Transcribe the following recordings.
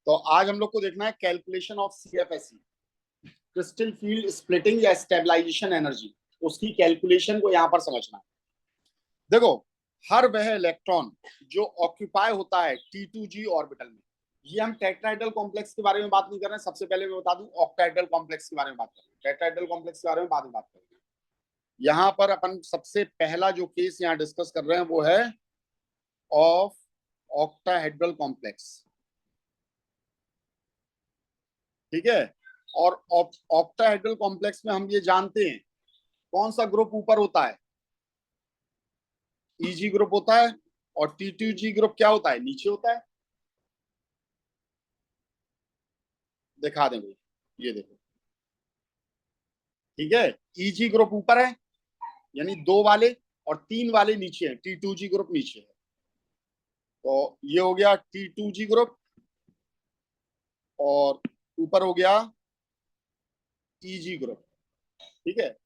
तो आज हम लोग को देखना है calculation of CFSE, crystal field splitting या स्टेबलाइजेशन एनर्जी, उसकी कैलकुलेशन को यहां पर समझना है। देखो, हर वह इलेक्ट्रॉन जो ऑक्यूपाई होता है T2G ऑर्बिटल में, ये हम टेट्राहेड्रल कॉम्प्लेक्स के बारे में बात नहीं कर रहे हैं, सबसे पहले मैं बता दूं ऑक्टाहेड्रल कॉम्प्लेक्स के बारे में बात कर रहे हैं। टेट्राहेड्रल कॉम्प्लेक्स के बारे में बाद में बात करेंगे। यहाँ पर अपन सबसे पहला जो केस यहाँ डिस्कस कर रहे हैं वो है ऑफ ऑक्टाहेड्रल कॉम्प्लेक्स, ठीक है। और ऑक्टाहेड्रल कॉम्प्लेक्स में हम ये जानते हैं कौन सा ग्रुप ऊपर होता है, Eg ग्रुप होता है, और T2G ग्रुप क्या होता है, नीचे होता है। दिखा दें भाई, ये देखो, ठीक है। Eg ग्रुप ऊपर है यानी 2 वाले, और 3 वाले नीचे हैं, T2G ग्रुप नीचे है। तो ये हो गया T2G ग्रुप, और ऊपर हो गया Eg ग्रुप, ठीक है।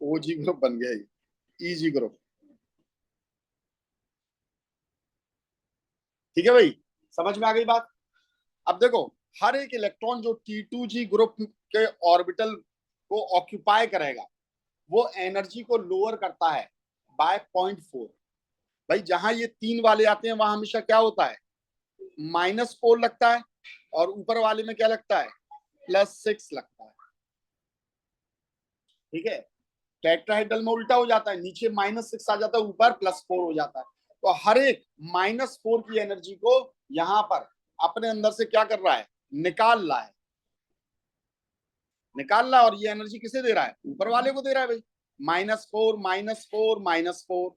OG ग्रुप बन गया ये, Eg ग्रुप, ठीक है भाई, समझ में आ गई बात। अब देखो, हर एक इलेक्ट्रॉन जो T2G ग्रुप के ऑर्बिटल को ऑक्यूपाई करेगा वो एनर्जी को लोअर करता है बाय 0.4। भाई जहां ये 3 वाले आते हैं वहां हमेशा क्या होता है, -4 लगता है, और ऊपर वाले में क्या लगता है, +6 लगता है, ठीक है। टेट्राहेड्रल में उल्टा हो जाता है, नीचे -6 आ जाता है, ऊपर +4 हो जाता है। तो हर एक -4 की एनर्जी को यहां पर अपने अंदर से क्या कर रहा है, निकाल रहा है, निकाल रहा है। और ये एनर्जी किसे दे रहा है, ऊपर वाले को दे रहा है भाई। -4 -4 -4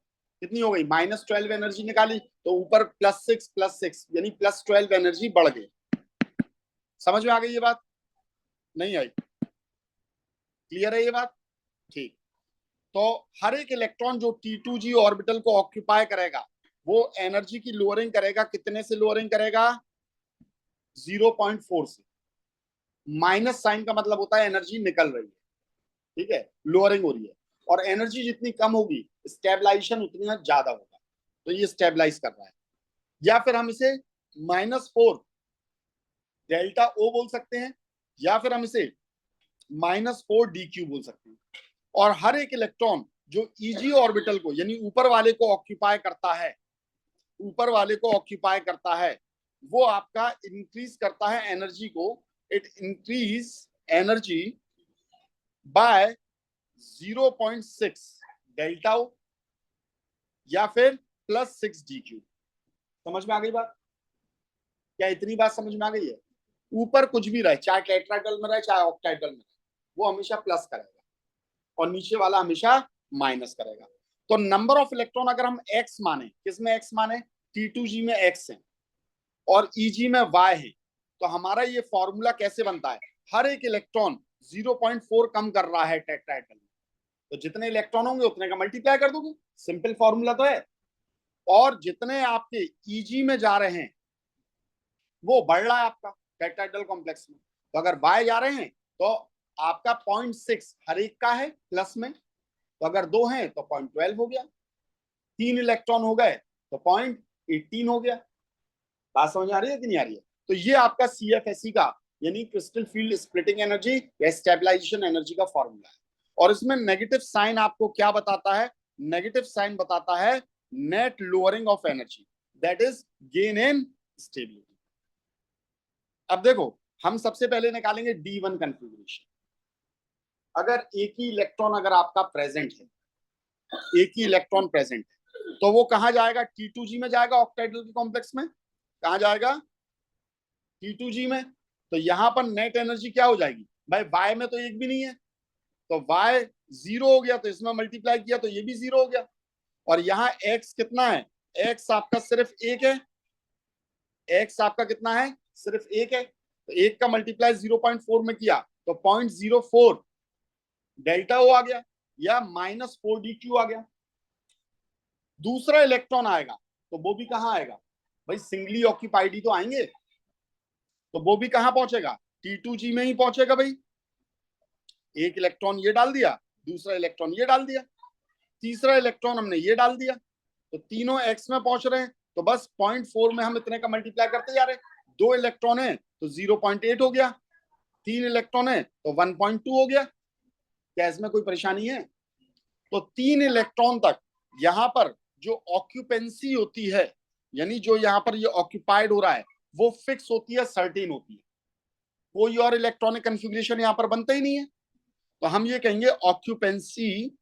कितनी हो गई, -12 एनर्जी निकाली, तो ऊपर +6 यानी +12 एनर्जी बढ़ गई। समझ में आ गई ये बात, नहीं आई, क्लियर है ये बात, ठीक। तो हर एक इलेक्ट्रॉन जो T2G ऑर्बिटल को ऑक्यूपाई करेगा वो एनर्जी की लोअरिंग करेगा, कितने से लोअरिंग करेगा, 0.4 से। माइनस साइन का मतलब होता है एनर्जी निकल रही है, ठीक है, लोअरिंग हो रही है। और एनर्जी जितनी कम होगी स्टेबलाइजेशन उतनी ज्यादा होगा, तो ये स्टेबलाइज कर रहा है। या फिर हम इसे -4 डेल्टा O बोल सकते हैं, या फिर हम इसे -4 DQ बोल सकते हैं। और हर एक इलेक्ट्रॉन जो Eg ऑर्बिटल को यानी ऊपर वाले को ऑक्यूपाई करता है, ऊपर वाले को ऑक्यूपाई करता है, वो आपका इंक्रीज करता है एनर्जी को, it increase energy by 0.6 delta O, या फिर +6 DQ। समझ में आ गई बात, क्या इतनी बात समझ में आ गई है। ऊपर कुछ भी रहे, चाहे टेट्राहेड्रल में रहे चाहे ऑक्टाहेड्रल में रहे, वो हमेशा प्लस करेगा, और नीचे वाला हमेशा माइनस करेगा। तो नंबर ऑफ इलेक्ट्रॉन अगर हम x माने, किसमें x माने, T2G में x है और Eg में y है, तो हमारा ये फॉर्मूला कैसे बनता है, हर एक इलेक्ट्रॉन 0.4 कम कर रहा है टेट्राहेड्रल में, तो जितने इलेक्ट्रॉन होंगे उतने का मल्टीप्लाई कर दोगे, सिंपल फॉर्मूला तो है। और जितने आपके Eg में जा रहे हैं वो बढ़ रहा है आपका टेट्राहेड्रल कॉम्प्लेक्स में, तो अगर y जा रहे हैं तो आपका 0.6 हर एक का है प्लस में, तो अगर 2 हैं तो 0.12 हो गया, 3 इलेक्ट्रॉन हो गए तो 0.18 हो गया। बात समझ आ रही है कि नहीं आ रही है। तो ये आपका CFSE का यानी क्रिस्टल फील्ड स्प्लिटिंग एनर्जी या स्टेबलाइजेशन एनर्जी का फॉर्मूला है। और इसमें नेगेटिव साइन आपको क्या बताता है, नेगेटिव साइन बताता है net lowering of energy, that is gain in stability. अब देखो, हम सबसे पहले निकालेंगे D1 कन्फिग्रेशन। अगर एक ही इलेक्ट्रॉन अगर आपका प्रेजेंट है, एक ही इलेक्ट्रॉन प्रेजेंट है, तो वो कहां जाएगा, T2G में जाएगा, ऑक्टाहेड्रल के कॉम्प्लेक्स में कहां जाएगा, T2G में। तो यहां पर नेट एनर्जी क्या हो जाएगी भाई, y में तो एक भी नहीं है, तो y 0 हो गया, तो इसमें मल्टीप्लाई किया तो ये भी 0 हो गया। और यहाँ x कितना है, x आपका सिर्फ एक है, x आपका कितना है, सिर्फ एक है, तो एक का मल्टीप्लाई 0.4 में किया तो 0.04 डेल्टा O आ गया, या -4 DQ आ गया। दूसरा इलेक्ट्रॉन आएगा तो वो भी कहां आएगा भाई, सिंगली ऑक्यूपाइड ही तो आएंगे, तो वो भी कहां पहुंचेगा, T2G में ही पहुंचेगा भाई। एक इलेक्ट्रॉन ये डाल दिया, दूसरा इलेक्ट्रॉन ये डाल दिया, तीसरा इलेक्ट्रॉन हमने ये डाल दिया, तो तीनों x में पहुंच रहे हैं, तो बस 0.4 में हम इतने का मल्टीप्लाई करते जा रहे। 2 इलेक्ट्रॉन है तो 0.8 हो गया, 3 इलेक्ट्रॉन है तो 1.2 हो गया। क्या इसमें कोई परेशानी है? तो 3 इलेक्ट्रॉन तक यहां पर जो ऑक्यूपेंसी होती है, यानी जो यहां पर ये ऑक्यूपाइड हो रहा है, वो फिक्स होती है, सर्टेन होती है। कोई और इलेक्ट्रॉनिक कन्फिग्रेशन यहां पर बनता ही नहीं है। तो हम ये कहेंगे ऑक्यूपेंसी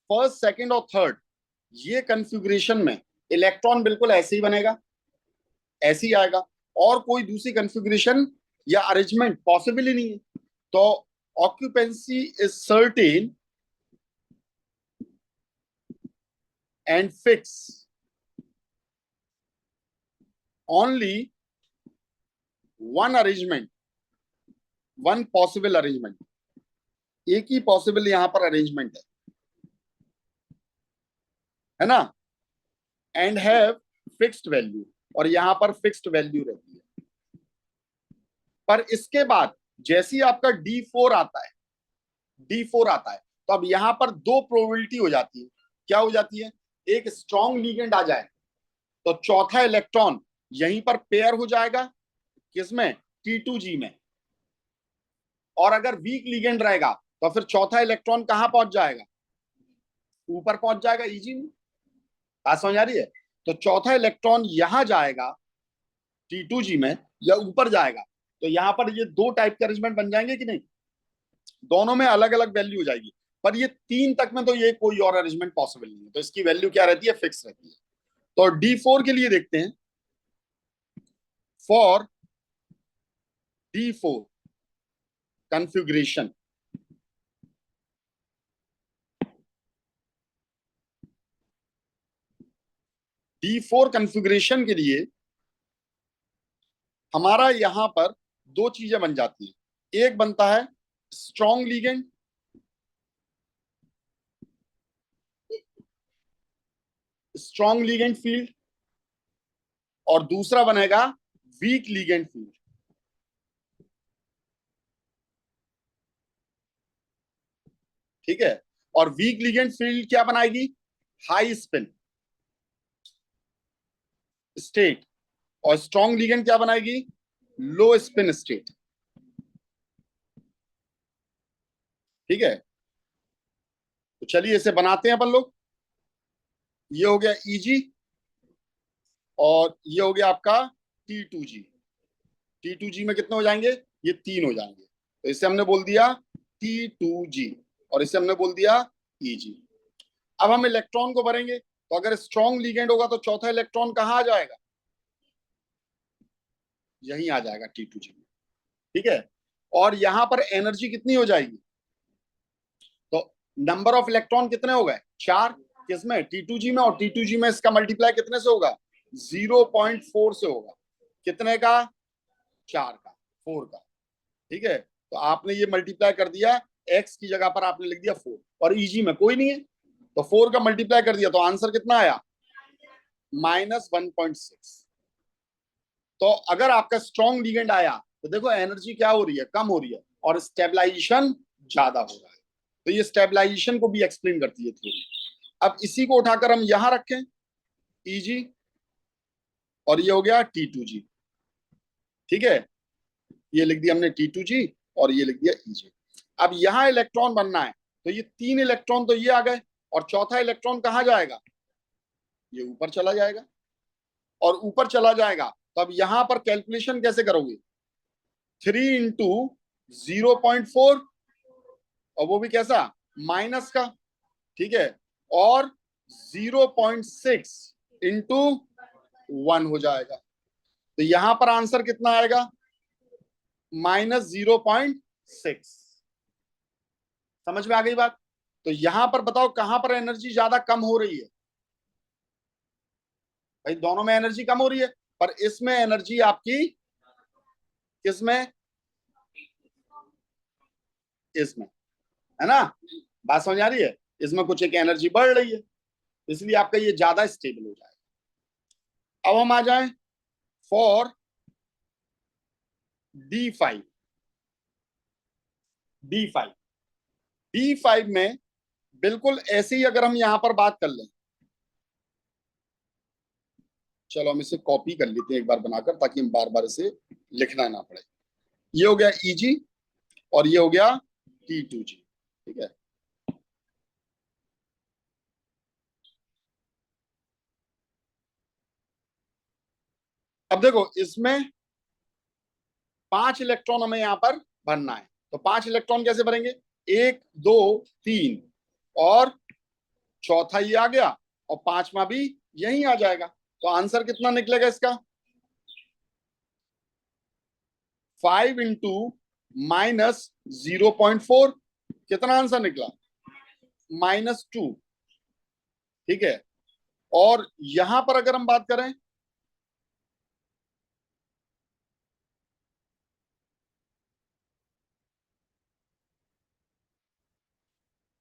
फर्स्ट, सेकंड और थर्ड, ये कन्फिग्रेशन में इलेक्ट्रॉन बिल्कुल ऐसे ही बनेगा, ऐसे ही आएगा, और कोई दूसरी कन्फिग्रेशन या अरेंजमेंट पॉसिबल ही नहीं है। तो occupancy is certain and fix only one arrangement, one possible arrangement, एक ही पॉसिबल यहां पर अरेंजमेंट है ना, एंड हैव फिक्स्ड वैल्यू, और यहां पर फिक्स्ड वैल्यू रहती है। पर इसके बाद जैसे ही आपका D4 आता है, D4 आता है, तो अब यहां पर दो प्रोबेबिलिटी हो जाती है। क्या हो जाती है? एक स्ट्रॉन्ग लिगेंड आ जाए तो चौथा इलेक्ट्रॉन यहीं पर पेयर हो जाएगा, किसमें? T2G में। और अगर वीक लिगेंड रहेगा तो फिर चौथा इलेक्ट्रॉन कहां पहुंच जाएगा? ऊपर पहुंच जाएगा, Eg में। बात समझ आ रही है? तो चौथा इलेक्ट्रॉन यहां जाएगा T2G में, या ऊपर जाएगा। तो यहां पर ये दो टाइप के अरेंजमेंट बन जाएंगे कि नहीं? दोनों में अलग अलग वैल्यू हो जाएगी, पर ये 3 तक में तो ये कोई और अरेंजमेंट पॉसिबल नहीं है, तो इसकी वैल्यू क्या रहती है? फिक्स रहती है। तो D4 के लिए देखते हैं। For D4 configuration, D4 configuration के लिए हमारा यहां पर दो चीजें बन जाती है। एक बनता है strong ligand, strong ligand field, और दूसरा बनेगा वीक लिगेंड फील्ड। ठीक है? और वीक लिगेंड फील्ड क्या बनाएगी? High spin state. और स्ट्रॉन्ग लिगेंड क्या बनाएगी? लो स्पिन स्टेट। ठीक है? तो चलिए इसे बनाते हैं अपन लोग। ये हो गया Eg, और ये हो गया आपका T2G। T2G में कितने हो जाएंगे? ये 3 हो जाएंगे। तो इसे हमने बोल दिया T2G, और इसे हमने बोल दिया Eg। अब हम इलेक्ट्रॉन को भरेंगे, तो अगर स्ट्रॉन्ग लिगेंड होगा तो चौथा इलेक्ट्रॉन कहां आ जाएगा? यहीं आ जाएगा T2G में। ठीक है? और यहां पर एनर्जी कितनी हो जाएगी? तो नंबर ऑफ इलेक्ट्रॉन कितने हो गए? 4। किसमें, T2G में, और T2G में इसका मल्टीप्लाई कितने से होगा, 0.4 से होगा। कितने का, 4 का, 4 का। ठीक है, तो आपने ये मल्टीप्लाई कर दिया, x की जगह पर आपने लिख दिया 4, और ईजी में कोई नहीं है तो 4 का मल्टीप्लाई कर दिया, तो आंसर कितना आया, -1.6। तो अगर आपका स्ट्रॉन्ग लिगेंड आया तो देखो एनर्जी क्या हो रही है, कम हो रही है, और स्टेबलाइजेशन ज्यादा हो रहा है। तो ये स्टेबलाइजेशन को भी एक्सप्लेन करती है थ्योरी। अब इसी को उठाकर हम यहां रखें, Eg, और ये हो गया T2G। ठीक है, ये लिख दिया हमने T2G, और ये लिख दिया Eg। अब यहां इलेक्ट्रॉन बनना है, तो ये 3 इलेक्ट्रॉन तो ये आ गए, और चौथा इलेक्ट्रॉन कहां जाएगा, ये ऊपर चला जाएगा। और ऊपर चला जाएगा तो अब यहां पर कैलकुलेशन कैसे करोगे, 3 इंटू 0.4, और वो भी कैसा, माइनस का। ठीक है, और 0.6 इंटू 1 हो जाएगा, तो यहां पर आंसर कितना आएगा, -0.6। समझ में आ गई बात। तो यहां पर बताओ कहां पर एनर्जी ज्यादा कम हो रही है, भाई दोनों में एनर्जी कम हो रही है, पर इसमें एनर्जी आपकी किसमें, इसमें, है ना, बात समझ आ रही है, इसमें कुछ एक एनर्जी बढ़ रही है, इसलिए आपका ये ज्यादा स्टेबल हो जाएगा। अब हम आ जाएं फॉर D5। D5, D5 में बिल्कुल ऐसे ही अगर हम यहां पर बात कर लें, चलो हम इसे कॉपी कर लेते हैं एक बार बनाकर, ताकि हम बार बार इसे लिखना ना पड़े। ये हो गया Eg, और ये हो गया T2G। ठीक है, अब देखो इसमें 5 इलेक्ट्रॉन हमें यहां पर भरना है, तो 5 इलेक्ट्रॉन कैसे भरेंगे, 1 2 3, और चौथा ये आ गया, और पांचवा भी यही आ जाएगा। तो आंसर कितना निकलेगा इसका, 5 इंटू -0.4, कितना आंसर निकला, -2। ठीक है, और यहां पर अगर हम बात करें,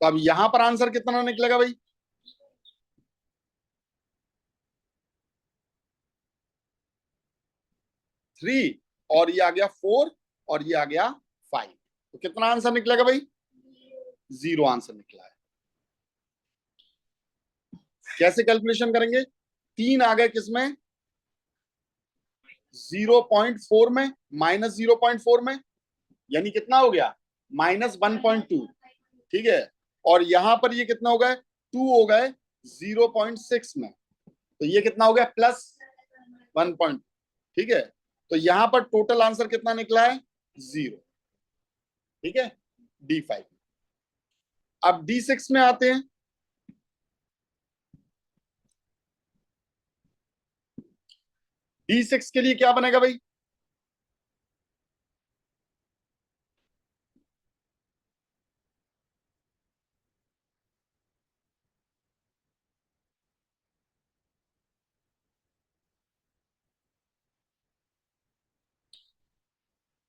तो अब यहां पर आंसर कितना निकलेगा भाई, 3, और ये आ गया 4, और ये आ गया 5, तो कितना आंसर निकलेगा भाई, 0 आंसर निकला है। कैसे कैलकुलेशन करेंगे, 3 आ गए किसमें, 0.4 में, -0.4 में, यानी कितना हो गया, -1.2। ठीक है, और यहां पर ये कितना हो गए, 2 हो गए 0.6 में, तो ये कितना हो गया, +1. ठीक है, तो यहां पर टोटल आंसर कितना निकला है, 0। ठीक है, D5। अब D6 में आते हैं। D6 के लिए क्या बनेगा भाई,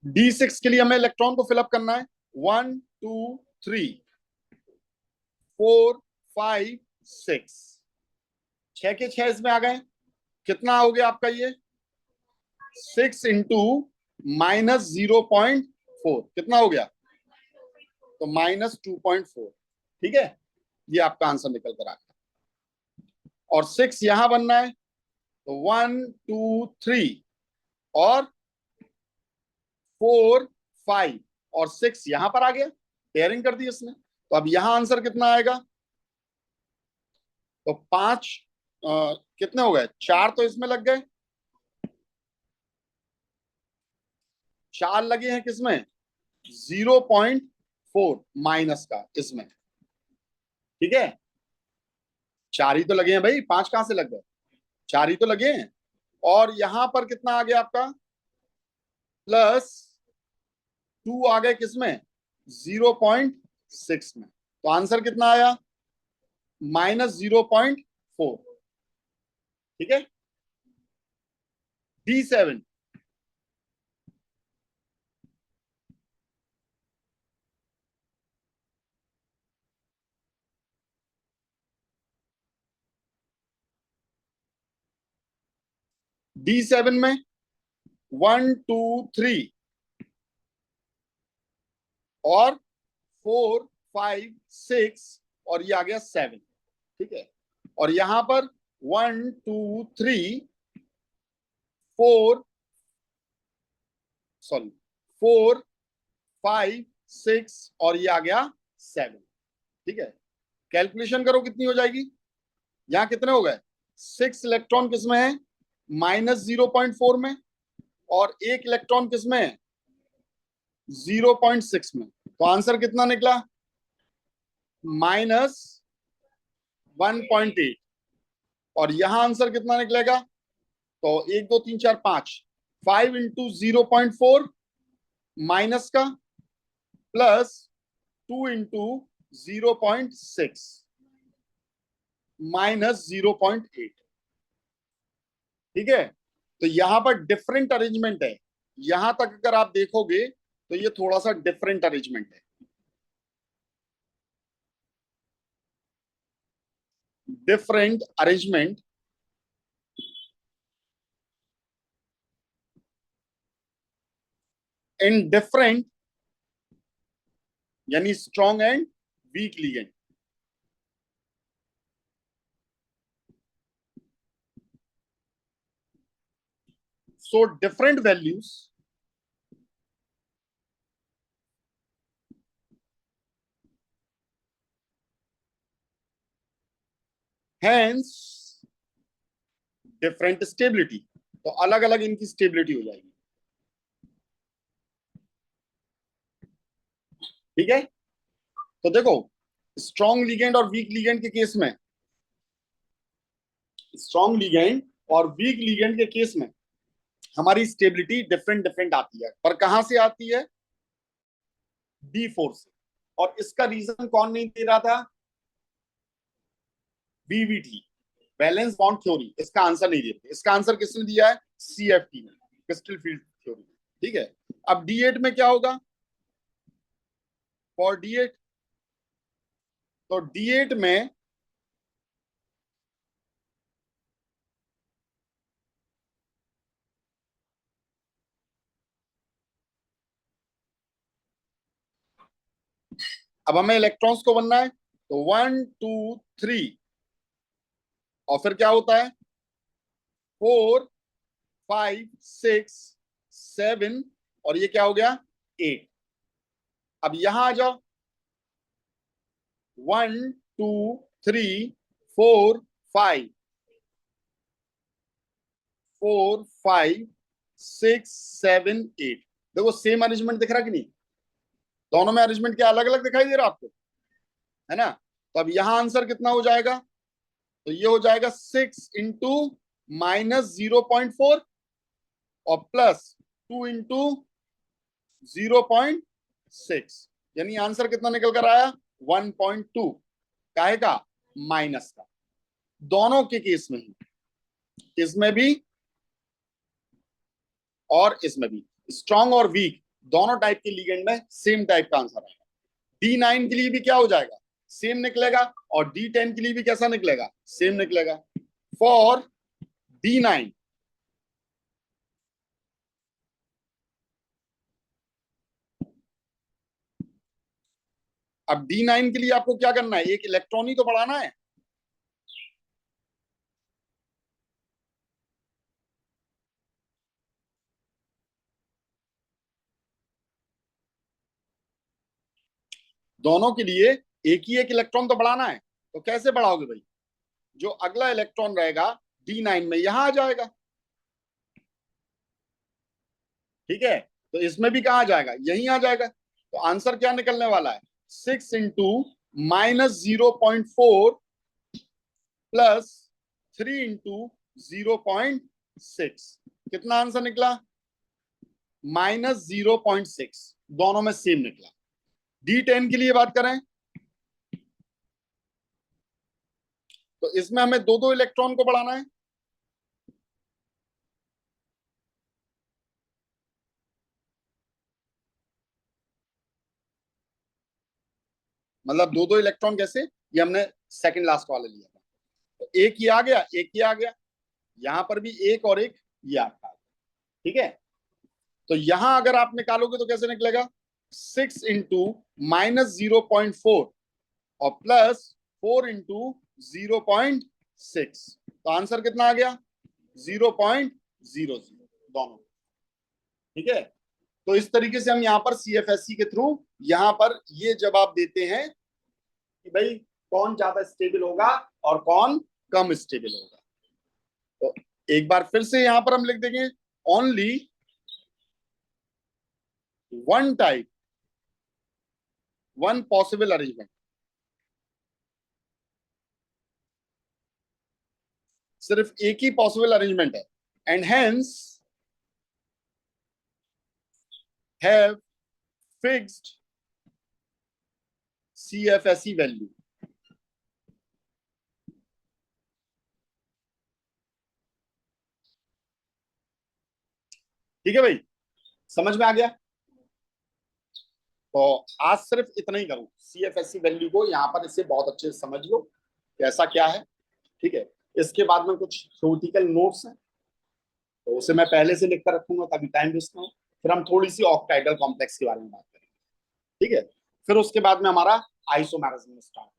D6 के लिए हमें इलेक्ट्रॉन को फिलअप करना है, 1 2 3 4 5 6, 6 के 6 इसमें आ गए, कितना हो गया आपका ये, 6 इंटू -0.4, कितना हो गया, तो -2.4। ठीक है, ये आपका आंसर निकल कर आ गया, और 6 यहां बनना है, तो 1 2 3, और 4 5, और 6 यहां पर आ गया, पेयरिंग कर दी इसने, तो अब यहां आंसर कितना आएगा, तो 5, कितने हो गए, 4 तो इसमें लग गए, 4 लगे हैं किसमें, 0.4 माइनस का इसमें। ठीक है, 4 ही तो लगे हैं भाई, 5 कहां से लग गए, 4 ही तो लगे हैं, और यहां पर कितना आ गया आपका, +2 आ गए किसमें, 0.6 में, तो आंसर कितना आया, -0.4, ठीक है। D7 D7 में 1 2 3 और 4 5 6 और ये आ गया 7, ठीक है। और यहां पर 1 2 3 4 सॉरी 4 5 6 और ये आ गया 7, ठीक है। कैलकुलेशन करो कितनी हो जाएगी। यहां कितने हो गए, 6 इलेक्ट्रॉन किसमें है, -0.4 में, और एक इलेक्ट्रॉन किसमें है, 0.6 में। तो आंसर कितना निकला, -1.8। और यहां आंसर कितना निकलेगा, तो 1 2 3 4 5, 5 इंटू 0.4 माइनस का प्लस 2 इंटू 0.6 -0.8, ठीक है। तो यहां पर डिफरेंट अरेंजमेंट है। यहां तक अगर आप देखोगे तो ये थोड़ा सा डिफरेंट अरेंजमेंट है, डिफरेंट अरेंजमेंट इन डिफरेंट, यानी strong and weak ligand. So different values hence different stability. तो अलग अलग इनकी स्टेबिलिटी हो जाएगी, ठीक है। तो देखो, स्ट्रॉन्ग लिगेंड और वीक लिगेंड के केस में, स्ट्रॉन्ग लिगेंड और वीक लिगेंड के केस में हमारी स्टेबिलिटी डिफरेंट डिफरेंट आती है। पर कहां से आती है, D4 से। और इसका रीजन कौन नहीं दे रहा था, BBT, बैलेंस बॉन्ड थ्योरी। इसका आंसर नहीं देते, इसका आंसर किसने दिया है, CFT में, क्रिस्टल फील्ड थ्योरी, ठीक है। अब D8 में क्या होगा, फॉर D8, तो D8 में अब हमें इलेक्ट्रॉन्स को बनना है, तो 1 2 3 और फिर क्या होता है, 4 5 6 7 और ये क्या हो गया, 8। अब यहां आ जाओ, 1 2 3 4 5 4 5 6 7 8। देखो सेम अरेंजमेंट दिख रहा कि नहीं, दोनों में अरेंजमेंट क्या अलग अलग दिखाई दे रहा आपको, है ना। तो अब यहां आंसर कितना हो जाएगा, तो ये हो जाएगा 6 इंटू -0.4 और प्लस 2 इंटू 0.6, यानी आंसर कितना निकल कर आया, 1.2। काहे का, माइनस का। दोनों के केस में ही, इसमें भी और इसमें भी, स्ट्रॉन्ग और वीक दोनों टाइप के लिगेंड में सेम टाइप का आंसर आएगा। D9 के लिए भी क्या हो जाएगा, सेम निकलेगा, और D10 के लिए भी कैसा निकलेगा, सेम निकलेगा। फॉर D9, अब D9 के लिए आपको क्या करना है, एक इलेक्ट्रॉन ही तो बढ़ाना है। दोनों के लिए एक ही एक इलेक्ट्रॉन तो बढ़ाना है। तो कैसे बढ़ाओगे भाई, जो अगला इलेक्ट्रॉन रहेगा D9 में यहां आ जाएगा, ठीक है। तो इसमें भी कहा जाएगा, यही आ जाएगा। तो आंसर क्या निकलने वाला है, 6 इंटू -0.4 प्लस 3 इंटू 0.6। कितना आंसर निकला, -0.6। दोनों में सेम निकला। D10 के लिए बात करें, तो इसमें हमें दो दो इलेक्ट्रॉन को बढ़ाना है। मतलब दो दो इलेक्ट्रॉन कैसे, ये हमने सेकंड लास्ट वाले लिया था। तो एक ही आ गया, एक ही आ गया, यहां पर भी एक और एक ये आपका। ठीक है, तो यहां अगर आप निकालोगे तो कैसे निकलेगा, 6 × -0.4 और +4 × 0.6, तो आंसर कितना आ गया, 0.00 दोनों। ठीक है, तो इस तरीके से हम यहाँ पर CFSE के थ्रू यहाँ पर ये जवाब देते हैं कि भाई कौन ज्यादा स्टेबल होगा और कौन कम स्टेबल होगा। तो एक बार फिर से यहां पर हम लिख देंगे, only one type, one possible arrangement, सिर्फ एक ही पॉसिबल अरेंजमेंट है, and hence have fixed CFSE value. ठीक है भाई, समझ में आ गया। तो आज सिर्फ इतना ही करूं, CFSE वैल्यू को यहाँ पर इसे बहुत अच्छे से समझ लो कि ऐसा क्या है। ठीक है, इसके बाद में कुछ थ्योरेटिकल नोट्स हैं, तो उसे मैं पहले से लिख कर रखूंगा ताकि टाइम वेस्ट ना हो। फिर हम थोड़ी सी ऑक्टाइडल कॉम्प्लेक्स के बारे में बात करेंगे। ठीक है, फिर उसके बाद में हमारा आइसोमेरिज्म स्टार्ट